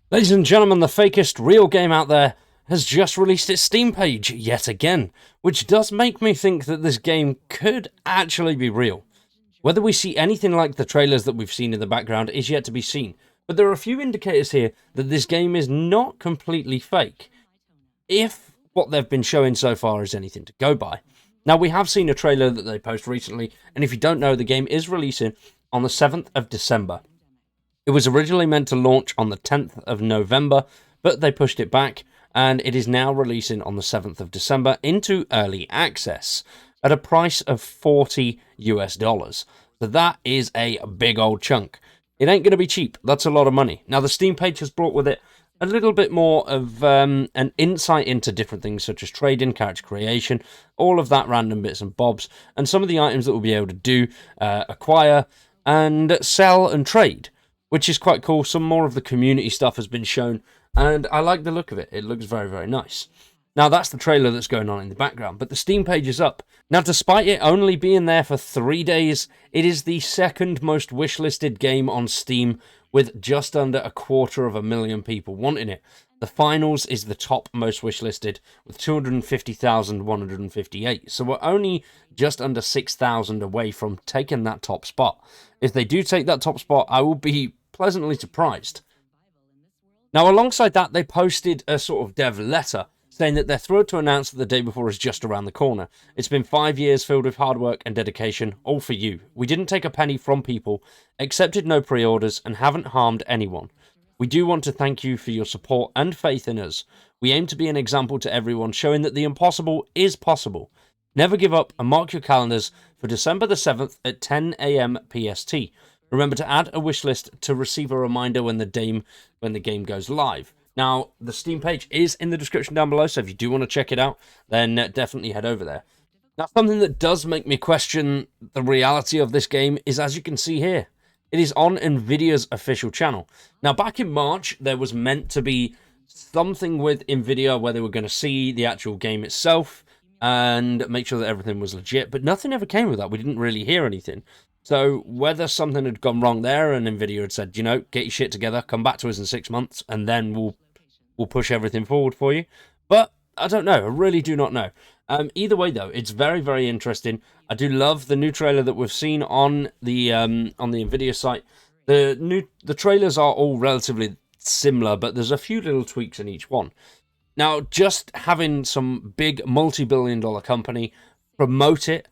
Ladies and gentlemen, the fakest real game out there has just released its Steam page yet again, which does make me think that this game could actually be real. Whether we see anything like the trailers that we've seen in the background is yet to be seen, but there are a few indicators here that this game is not completely fake, if what they've been showing so far is anything to go by. Now, we have seen a trailer that they posted recently, and if you don't know, the game is releasing on the 7th of December. It was originally meant to launch on the 10th of November, but they pushed it back, and it is now releasing on the 7th of December into early access at a price of $40 US. So that is a big old chunk. It ain't going to be cheap. That's a lot of money. Now, the Steam page has brought with it a little bit more of an insight into different things such as trading, character creation, all of that random bits and bobs, and some of the items that we'll be able to do, acquire, and sell and trade, which is quite cool. Some more of the community stuff has been shown, and I like the look of it. It looks very, very nice. Now, that's the trailer that's going on in the background, but the Steam page is up. Now, despite it only being there for 3 days, it is the second most wishlisted game on Steam, with just under 250,000 people wanting it. The finals is the top most wishlisted, with 250,158. So we're only just under 6,000 away from taking that top spot. If they do take that top spot, I will be pleasantly surprised. Now, alongside that, they posted a sort of dev letter saying that they're thrilled to announce that the day before is just around the corner. It's been 5 years filled with hard work and dedication, all for you. We didn't take a penny from people, accepted no pre-orders, and haven't harmed anyone. We do want to thank you for your support and faith in us. We aim to be an example to everyone, showing that the impossible is possible. Never give up, and mark your calendars for December the 7th at 10 AM PST. Remember to add a wish list to receive a reminder when the game goes live. Now, the Steam page is in the description down below, so if you do want to check it out, then definitely head over there. Now, something that does make me question the reality of this game is, as you can see here, it is on Nvidia's official channel. Now, back in March, there was meant to be something with Nvidia where they were going to see the actual game itself and make sure that everything was legit, but nothing ever came of that. We didn't really hear anything. So whether something had gone wrong there and Nvidia had said, get your shit together, come back to us in 6 months, and then we'll push everything forward for you. But I don't know. I really do not know. Either way, though, it's very, very interesting. I do love the new trailer that we've seen on the Nvidia site. The trailers are all relatively similar, but there's a few little tweaks in each one. Now, just having some big multi-billion-dollar company promote it,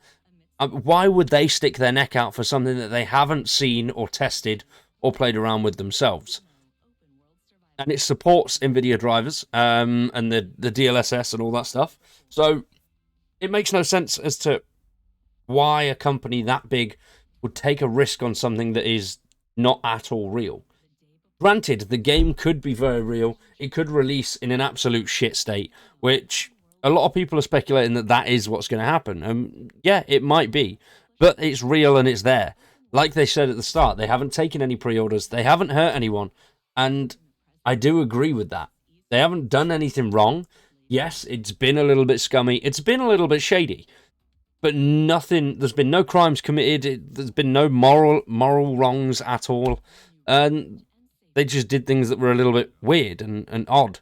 why would they stick their neck out for something that they haven't seen or tested or played around with themselves? And it supports NVIDIA drivers and the DLSS and all that stuff. So it makes no sense as to why a company that big would take a risk on something that is not at all real. Granted, the game could be very real. It could release in an absolute shit state, which a lot of people are speculating that is what's going to happen. Yeah, it might be, but it's real and it's there. Like they said at the start, they haven't taken any pre-orders. They haven't hurt anyone. And I do agree with that. They haven't done anything wrong. Yes, it's been a little bit scummy. It's been a little bit shady. But nothing, there's been no crimes committed. There's been no moral wrongs at all. And they just did things that were a little bit weird and odd.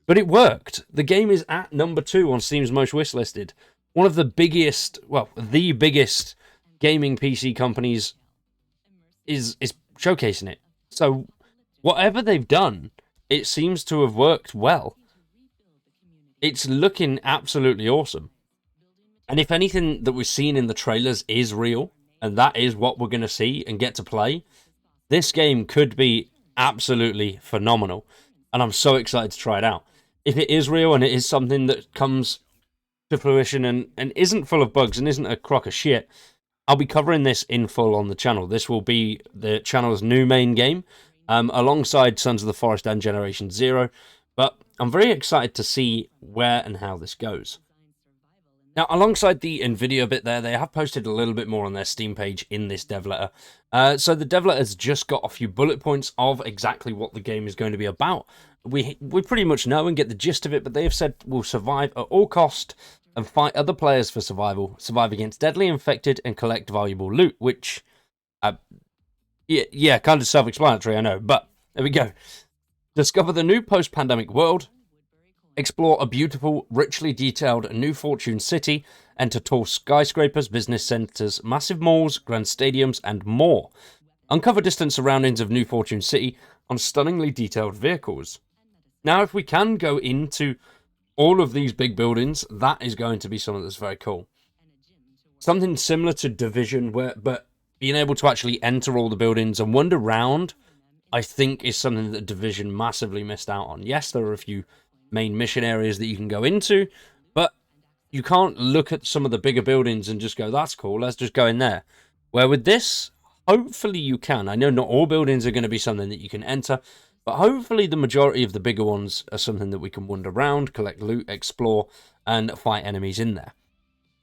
But it worked. The game is at number 2 on Steam's most wishlisted. One of the biggest, the biggest gaming PC companies is showcasing it. So whatever they've done, it seems to have worked well. It's looking absolutely awesome. And if anything that we've seen in the trailers is real, and that is what we're going to see and get to play, this game could be absolutely phenomenal. And I'm so excited to try it out. If it is real and it is something that comes to fruition and isn't full of bugs and isn't a crock of shit, I'll be covering this in full on the channel. This will be the channel's new main game, alongside Sons of the Forest and Generation Zero. But I'm very excited to see where and how this goes. Now, alongside the Nvidia bit there, they have posted a little bit more on their Steam page in this dev letter. So the dev letter's just got a few bullet points of exactly what the game is going to be about. We pretty much know and get the gist of it, but they have said we'll survive at all cost and fight other players for survival, survive against deadly infected, and collect valuable loot, which, yeah, kind of self-explanatory, I know, but there we go. Discover the new post-pandemic world. Explore a beautiful, richly detailed New Fortune city. Enter tall skyscrapers, business centres, massive malls, grand stadiums, and more. Uncover distant surroundings of New Fortune City on stunningly detailed vehicles. Now, if we can go into all of these big buildings, that is going to be something that's very cool. Something similar to Division, but being able to actually enter all the buildings and wander around, I think is something that Division massively missed out on. Yes, there are a few main mission areas that you can go into, but you can't look at some of the bigger buildings and just go, that's cool, let's just go in there. Where with this, hopefully you can. I know not all buildings are going to be something that you can enter, but hopefully the majority of the bigger ones are something that we can wander around, collect loot, explore, and fight enemies in there.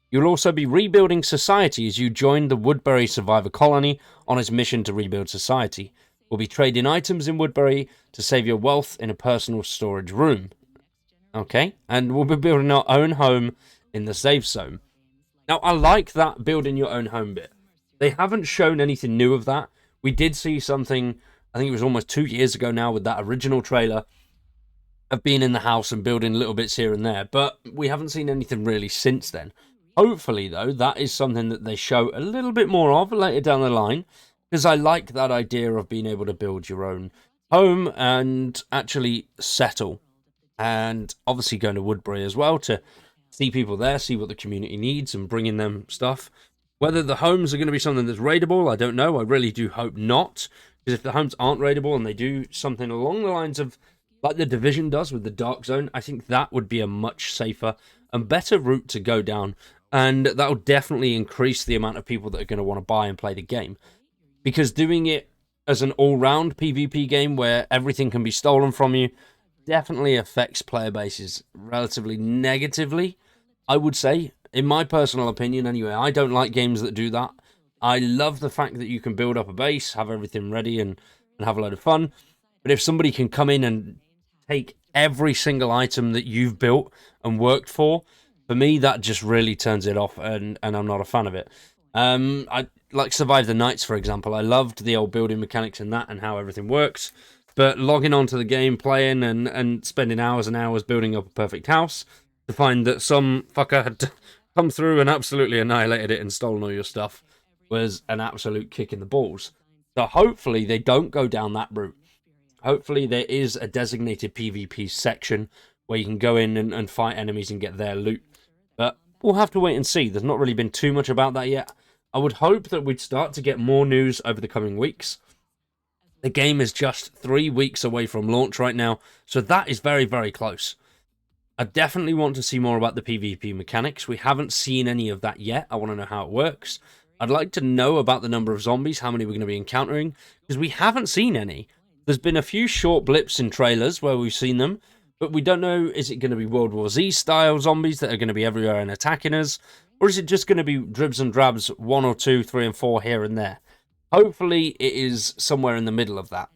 You'll also be rebuilding society as you join the Woodbury Survivor Colony on its mission to rebuild society. We'll be trading items in Woodbury to save your wealth in a personal storage room. Okay, and we'll be building our own home in the safe zone. Now, I like that building your own home bit. They haven't shown anything new of that. We did see something, I think it was almost 2 years ago now, with that original trailer of being in the house and building little bits here and there, but we haven't seen anything really since then. Hopefully, though, that is something that they show a little bit more of later down the line, because I like that idea of being able to build your own home and actually settle. And obviously going to Woodbury as well to see people there, see what the community needs, and bringing them stuff. Whether the homes are going to be something that's raidable, I don't know. I really do hope not, because if the homes aren't raidable and they do something along the lines of like the Division does with the Dark Zone, I think that would be a much safer and better route to go down, and that will definitely increase the amount of people that are going to want to buy and play the game. Because doing it as an all-round PvP game where everything can be stolen from you definitely affects player bases relatively negatively, I would say. In my personal opinion, anyway, I don't like games that do that. I love the fact that you can build up a base, have everything ready, and have a load of fun. But if somebody can come in and take every single item that you've built and worked for me, that just really turns it off, and I'm not a fan of it. I like Survive the Nights, for example. I loved the old building mechanics in that and how everything works. But logging onto the game, playing, and spending hours and hours building up a perfect house, to find that some fucker had come through and absolutely annihilated it and stolen all your stuff, was an absolute kick in the balls. So hopefully they don't go down that route. Hopefully there is a designated PvP section where you can go in and fight enemies and get their loot. But we'll have to wait and see. There's not really been too much about that yet. I would hope that we'd start to get more news over the coming weeks. The game is just 3 weeks away from launch right now, so that is very, very close. I definitely want to see more about the PvP mechanics. We haven't seen any of that yet. I want to know how it works. I'd like to know about the number of zombies, how many we're going to be encountering, because we haven't seen any. There's been a few short blips in trailers where we've seen them, but we don't know, is it going to be World War Z style zombies that are going to be everywhere and attacking us, or is it just going to be dribs and drabs, 1 or 2, 3 and 4 here and there? Hopefully it is somewhere in the middle of that.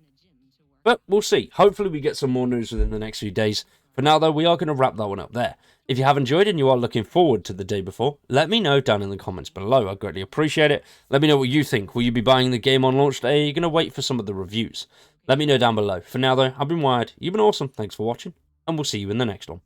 But we'll see. Hopefully we get some more news within the next few days. For now, though, we are going to wrap that one up there. If you have enjoyed and you are looking forward to the day before, let me know down in the comments below. I'd greatly appreciate it. Let me know what you think. Will you be buying the game on launch day? Or are you going to wait for some of the reviews? Let me know down below. For now, though, I've been Wired. You've been awesome. Thanks for watching, and we'll see you in the next one.